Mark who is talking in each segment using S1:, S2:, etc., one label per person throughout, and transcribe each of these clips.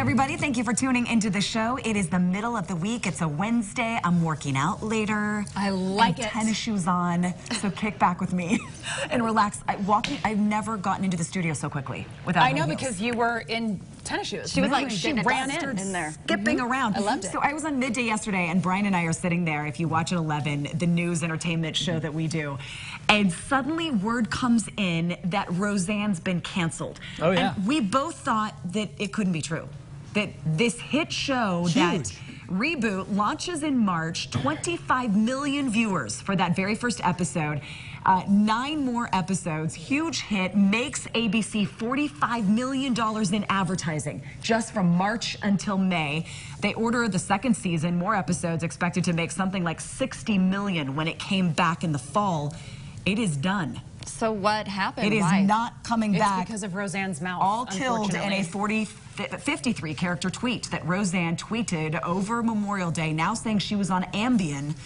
S1: everybody. Thank you for tuning into the show. It is the middle of the week. It's a Wednesday. I'm working out later.
S2: I like it.
S1: Tennis shoes on, so kick back with me and relax. I've never gotten into the studio so quickly without
S2: I know,
S1: heels.
S2: because you were in tennis shoes.
S3: She was like,
S2: she ran in
S3: there.
S1: Skipping around.
S3: I loved it.
S1: So I was on Midday yesterday, and Brian and I are sitting there, if you watch at 11, the news entertainment show that we do, and suddenly word comes in that Roseanne's been canceled.
S4: Oh, yeah.
S1: And we both thought that it couldn't be true. That this hit show that reboot launches in March, 25 million viewers for that very first episode. 9 more episodes, huge hit, makes ABC $45 million in advertising just from March until May. They order the second season, more episodes, expected to make something like $60 million when it came back in the fall. It is done.
S3: So what happened?
S1: It is not coming back.
S2: It's because of Roseanne's mouth.
S1: All killed in a 53 character tweet that Roseanne tweeted over Memorial Day, now saying she was on Ambien.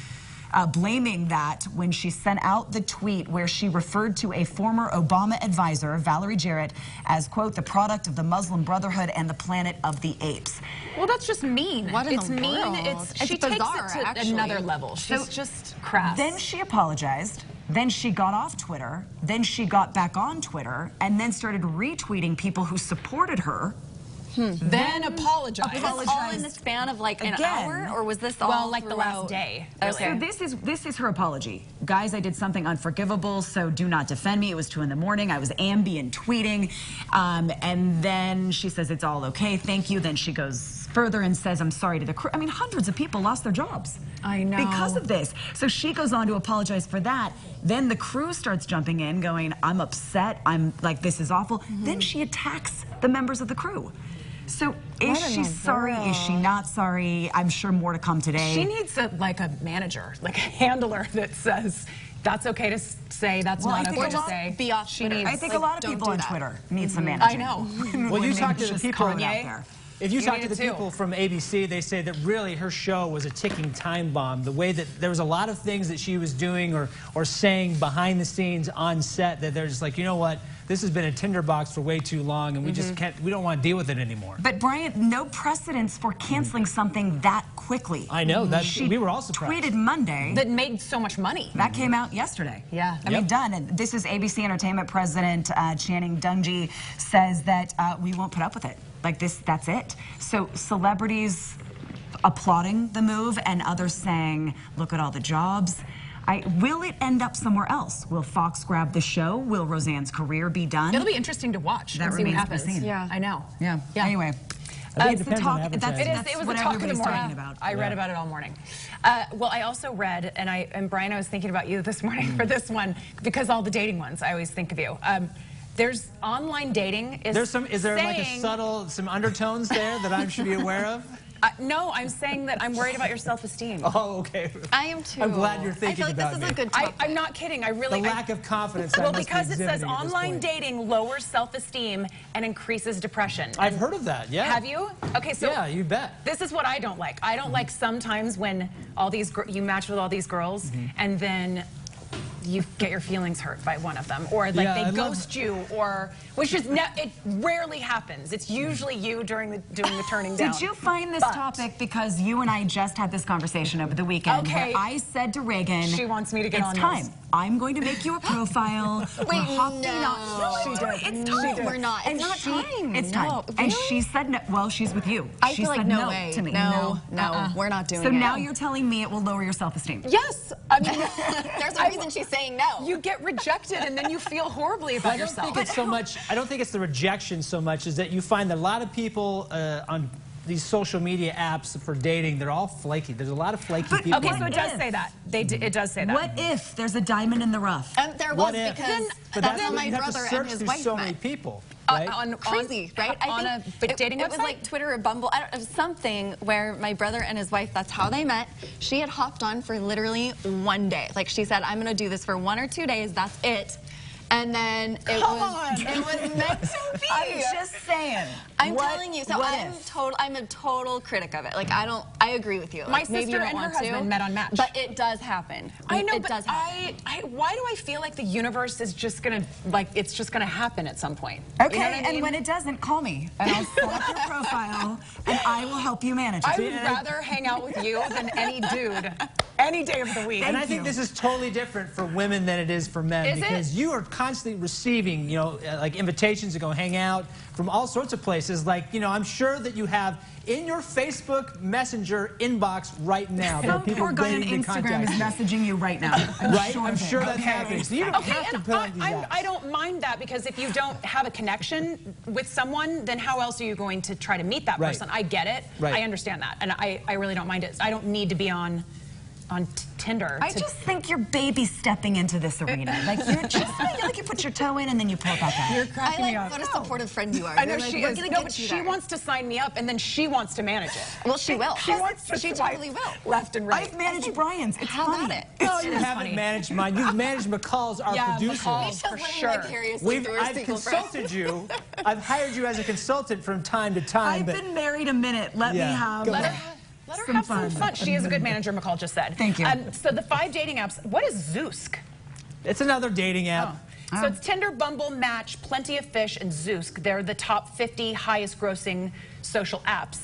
S1: Blaming that when she sent out the tweet where she referred to a former Obama advisor, Valerie Jarrett, as, quote, the product of the Muslim Brotherhood and the planet of the apes.
S2: Well, that's just mean.
S3: What in
S2: it's
S3: the
S2: mean.
S3: world?
S2: She
S3: bizarre,
S2: takes it to
S3: actually.
S2: another level. She's just crass.
S1: Then she apologized. Then she got off Twitter. Then she got back on Twitter and then started retweeting people who supported her.
S2: Then apologized.
S3: Was this all in the span of like an hour, or was this all
S2: like the last day?
S3: Okay.
S1: So this is her apology. Guys, I did something unforgivable, so do not defend me. It was 2 in the morning. I was Ambien tweeting. And then she says it's all okay, thank you. Then she goes further and says, I'm sorry to the crew. I mean, hundreds of people lost their jobs.
S2: I know.
S1: Because of this. So she goes on to apologize for that. Then the crew starts jumping in, going, I'm upset. I'm like, this is awful. Then she attacks the members of the crew. So is she sorry? Is she not sorry? I'm sure more to come today.
S2: She needs a manager, like a handler that says, that's okay to say, that's not okay to say.
S3: Be off Twitter.
S1: I think a lot of people on Twitter need some managing.
S2: I know.
S4: Well, you talk to the people
S1: out there.
S4: If you talk to the people from ABC, they say that really her show was a ticking time bomb. The way that there was a lot of things that she was doing or saying behind the scenes on set that they're just like, you know what, this has been a tinderbox for way too long, and we just can't, we don't want to deal with it anymore.
S1: But Brian, no precedence for canceling something that quickly.
S4: I know, we were all surprised.
S1: Tweeted Monday.
S2: That made so much money.
S1: That came out yesterday.
S2: Yeah.
S1: I mean, done. And this is ABC Entertainment President Channing Dungey says that we won't put up with it. Like this, that's it. So celebrities applauding the move and others saying, look at all the jobs. Will it end up somewhere else? Will Fox grab the show? Will Roseanne's career be done?
S2: It'll be interesting to watch and see what happens.
S3: Yeah.
S2: I know.
S1: Yeah. Anyway.
S4: It's the talk.
S2: It was the talk of the morning. I read about it all morning. Well, I also read, and Brian, I was thinking about you this morning for this one, because all the dating ones, I always think of you. There's online dating. Is there like a some undertones there that I should be aware of? No, I'm saying that I'm worried about your self-esteem.
S4: Oh, okay.
S3: I am too.
S4: I'm glad you're thinking
S3: about me. I feel like this is a good topic.
S2: I'm not kidding. I really.
S4: The lack of confidence.
S2: Well, because it says online dating lowers self-esteem and increases depression.
S4: I've heard of that. Yeah.
S2: Have you? Okay, so
S4: yeah, you bet.
S2: This is what I don't like. I don't like sometimes when you match with all these girls and then you get your feelings hurt by one of them, or like they ghost you, or it rarely happens. It's usually you doing the turning down.
S1: Did you find this topic because you and I just had this conversation over the weekend?
S2: Okay.
S1: Where I said to Reagan,
S2: she wants me to get on this.
S1: It's time. I'm going to make you a profile.
S3: Wait, no.
S1: It's time.
S3: We're not. It's not time.
S1: It's time.
S3: No.
S1: And she said no. Well, she's with you.
S3: She said no way to me. No, we're not doing it.
S1: So now you're telling me it will lower your self-esteem?
S2: Yes. I mean,
S3: there's a reason she's saying no.
S2: You get rejected and then you feel horribly about yourself.
S4: I don't think it's so much. I don't think it's the rejection so much as that you find that a lot of people on these social media apps for dating, they're all flaky. There's a lot of flaky people.
S2: Okay, so it does say that. It does say that.
S1: What if there's a diamond in the rough?
S3: And there was, because that's how my brother and his wife
S4: so
S3: met.
S4: many people.
S3: Right? Crazy, right?
S2: On a dating website?
S3: It was like Twitter or Bumble, it was something where my brother and his wife, that's how they met. She had hopped on for literally one day. Like she said, I'm going to do this for 1 or 2 days, that's it. And then it was meant to be.
S1: I'm just saying.
S3: I'm telling you. So I'm a total critic of it. Like I agree with you.
S2: My
S3: Like, maybe
S2: sister
S3: you don't
S2: and her
S3: want
S2: husband met on Match.
S3: But it does happen.
S2: I know,
S3: it
S2: but
S3: does happen.
S2: why do I feel like the universe is just gonna it's just gonna happen at some point?
S1: Okay,
S2: you know what I mean?
S1: and when it doesn't, call me, and I'll pull up your profile, and I will help you manage it.
S2: I would rather hang out with you than any dude, any day of the week.
S4: And I think this is totally different for women than it is for men, because you are constantly receiving, you know, like invitations to go hang out from all sorts of places. Like, you know, I'm sure that you have in your Facebook Messenger inbox right now.
S1: Some poor guy on Instagram is messaging you right now. I'm sure
S4: that's happening. So you don't have to put on these apps.
S2: I don't mind that, because if you don't have a connection with someone, then how else are you going to try to meet that person? I get it. I understand that, and I really don't mind it. I don't need to be on Tinder.
S1: I just think you're baby stepping into this arena. Like you're just like you put your toe in and then you pull it back out.
S2: You're cracking me up.
S3: What a supportive friend you are.
S2: I know
S3: like,
S2: she is. No, but she wants to sign me up, and then she wants to manage it.
S3: Well, she will.
S2: She
S3: totally will.
S2: Left and right.
S1: I've managed Brian's. It's
S3: How
S1: funny.
S3: about it?
S4: No, you haven't managed mine. You've managed McCall's, our producer.
S2: McCall's, for sure.
S4: I've consulted you. I've hired you as a consultant from time to time.
S1: I've been married a minute. Let me have.
S2: Let her have some fun. She is a good manager, McCall just said.
S1: Thank you.
S2: So the 5 dating apps, what is Zoosk?
S4: It's another dating app.
S2: So it's Tinder, Bumble, Match, Plenty of Fish, and Zoosk. They're the top 50 highest grossing social apps.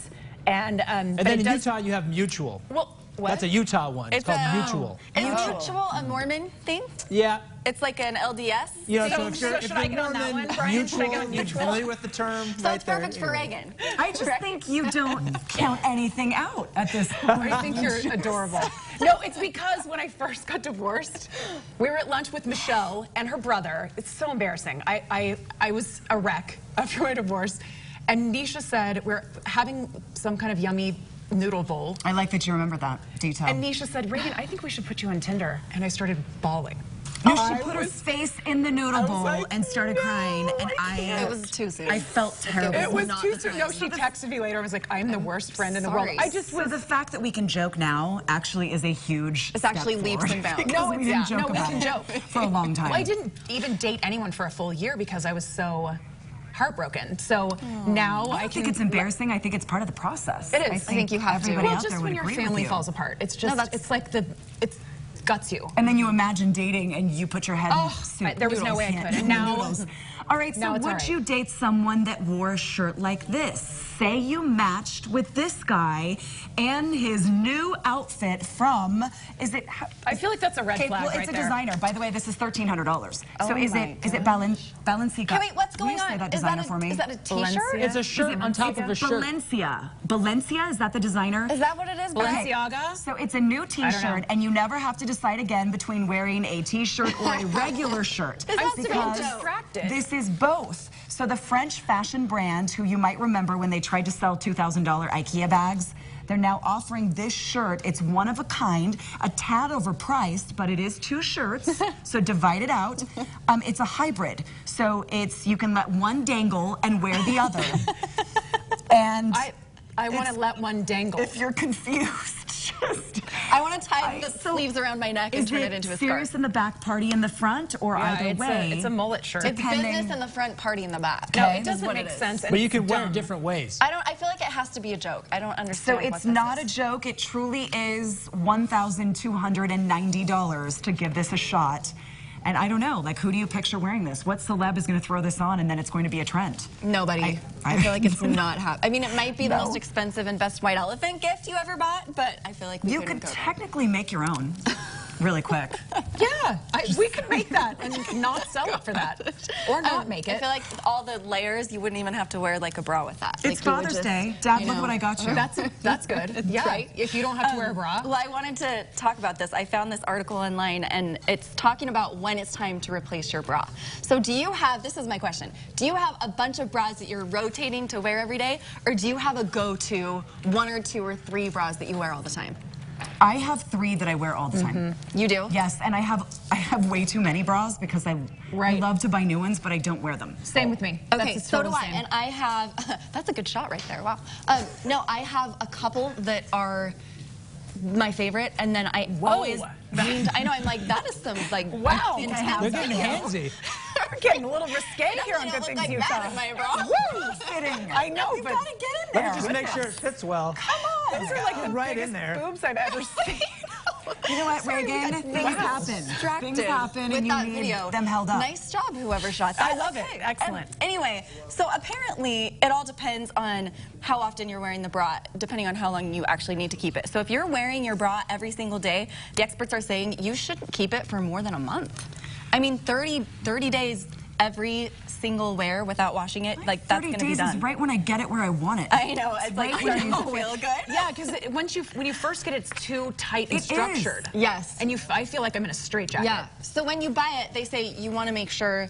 S2: And
S4: then in Utah, you have Mutual.
S2: Well, what?
S4: That's a Utah one. It's called Mutual.
S3: Is Mutual a Mormon thing?
S4: Yeah.
S3: It's like an LDS?
S4: You know,
S2: so
S4: if
S2: should I get on that one, Brian? Should I get on Mutual?
S4: Familiar with the term?
S3: So it's perfect for Reagan.
S1: I just think you don't count anything out at this point.
S2: I think you're adorable. No, it's because when I first got divorced, we were at lunch with Michelle and her brother. It's so embarrassing. I was a wreck after my divorce. And Nisha said, we're having some kind of yummy noodle bowl.
S1: I like that you remember that detail.
S2: And Nisha said, Reagan, I think we should put you on Tinder. And I started bawling.
S1: No, she put her face in the noodle bowl and started crying, and
S3: it was too soon.
S1: I felt terrible.
S2: It was too soon. No, she texted me later and was like, I'm the worst friend in the world.
S1: So the fact that we can joke now actually is a huge
S3: It's actually leaps and bounds.
S2: No,
S1: we didn't joke
S2: we
S1: about
S2: can
S1: it
S2: joke
S1: for a long time.
S2: Well, I didn't even date anyone for a full year because I was so heartbroken. So now
S1: I don't think it's embarrassing. I think it's part of the process.
S2: It is.
S1: I think you have to.
S2: Well, just when your family falls apart, it's just it's like it's guts you.
S1: And then you imagine dating and you put your head in soup.
S2: There was no way I could. And now,
S1: all right, so would you date someone that wore a shirt like this? Say you matched with this guy and his new outfit from,
S2: I feel like that's a red flag right there.
S1: It's a designer. By the way, this is $1,300. So is it Balenciaga?
S3: Okay, wait, what's going on?
S1: Say that designer for me.
S3: Is that a t-shirt?
S4: It's a shirt on top of a shirt.
S1: Balenciaga, is that the designer?
S3: Is that what it is?
S2: Balenciaga?
S1: So it's a new t-shirt, and you never have to decide again between wearing a t-shirt or a regular shirt.
S3: I'm distracted.
S1: This is both. So the French fashion brand, who you might remember when they tried to sell $2,000 IKEA bags, they're now offering this shirt. It's one of a kind, a tad overpriced, but it is 2 shirts, so divide it out. It's a hybrid, so you can let one dangle and wear the other. And
S2: I want to let one dangle.
S1: If you're confused,
S3: I want to tie the sleeves around my neck and turn it into a scarf.
S1: Is it serious in the back, party in the front, or either way?
S2: It's a mullet shirt.
S3: It's business in the front, party in the back.
S2: No, it doesn't make sense.
S4: But you can wear it different ways.
S3: I feel like it has to be a joke. I don't understand.
S1: So it's not a joke. It truly is $1,290 to give this a shot. And I don't know, like, who do you picture wearing this? What celeb is going to throw this on and then it's going to be a trend?
S3: Nobody. I feel like it's not happening. I mean, it might be the most expensive and best white elephant gift you ever bought, but I feel like we couldn't go
S1: technically make your own. Really quick.
S2: Yeah, we could make that and not sell it for that. Or not make it.
S3: I feel like all the layers, you wouldn't even have to wear like a bra with that.
S1: It's Father's Day. Dad, look what I got you.
S2: That's good. Yeah, right? If you don't have to wear a bra.
S3: Well, I wanted to talk about this. I found this article online, and it's talking about when it's time to replace your bra. So do you have, this is my question, do you have a bunch of bras that you're rotating to wear every day, or do you have a go-to 1 or 2 or 3 bras that you wear all the time?
S1: I have 3 that I wear all the time.
S3: You do?
S1: Yes, and I have way too many bras because I love to buy new ones, but I don't wear them.
S2: Same with me.
S3: Okay, so do I. And I have, that's a good shot right there, wow. No, I have a couple that are my favorite, and then I always dreamed, I know, I'm like, that is some, like,
S2: wow.
S3: intense.
S4: They're getting handsy.
S2: We're getting a little risque here on Good Things
S3: like
S2: Utah.
S3: My bra.
S1: Woo! Fitting.
S2: I know,
S1: You've
S2: but
S1: got to get in
S4: Let
S1: there.
S4: me just make sure it fits well.
S2: come on. Those are like the
S4: Right
S2: biggest
S4: in there.
S2: boobs I've ever seen.
S1: You know what, Reagan? Things happen. Things happen,
S3: with
S1: and you
S3: that
S1: need
S3: video.
S1: them held up.
S3: Nice job, whoever shot that.
S2: I love it. Excellent.
S3: Anyway, so apparently it all depends on how often you're wearing the bra, depending on how long you actually need to keep it. So if you're wearing your bra every single day, the experts are saying you shouldn't keep it for more than a month. I mean, 30 days every single wear without washing it, like that's going to be
S1: 30 days
S3: done.
S1: is right when I get it where I want it.
S3: I know, it's like
S1: right
S3: starting
S1: when
S3: to feel good.
S2: Yeah, because when you first get it, it's too tight and
S1: It
S2: structured.
S1: is.
S3: Yes.
S2: And I feel like I'm in a straitjacket.
S3: Yeah. So when you buy it, they say you want to make sure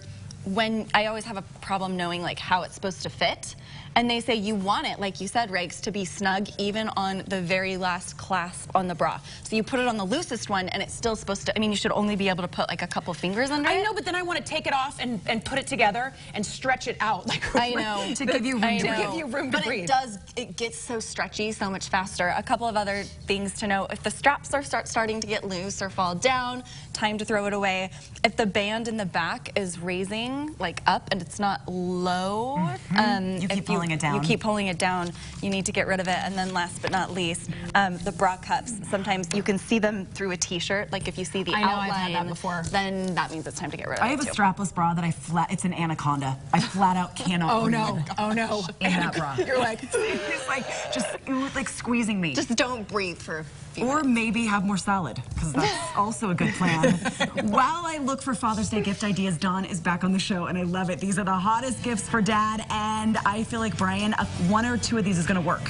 S3: I always have a problem knowing like how it's supposed to fit. And they say you want it, like you said, Regs, to be snug even on the very last clasp on the bra. So you put it on the loosest one and it's still supposed to, I mean, you should only be able to put like a couple fingers under it.
S2: I know, but then I want to take it off and put it together and stretch it out. Like
S3: I know.
S1: To give you room to
S2: give you room to breathe.
S3: But it gets so stretchy so much faster. A couple of other things to know. If the straps are starting to get loose or fall down, time to throw it away. If the band in the back is raising like up and it's not low,
S1: You keep pulling it down.
S3: You keep pulling it down. You need to get rid of it. And then last but not least, the bra cups. Sometimes you can see them through a t-shirt. Like if you see the
S2: I know,
S3: outline,
S2: I've had that before.
S3: then that means it's time to get rid of it
S1: I have a
S3: too.
S1: strapless bra that it's an anaconda. I flat out cannot breathe
S2: Oh no.
S1: in that bra.
S2: You're like,
S1: It's like, just like squeezing me.
S3: Just don't breathe for a few
S1: Or
S3: minutes.
S1: maybe have more salad, because that's also a good plan. While I look for Father's Day gift ideas, Dawn is back on the show, and I love it. These are the hottest gifts for Dad, and I feel like, Brian, one or two of these is going to work.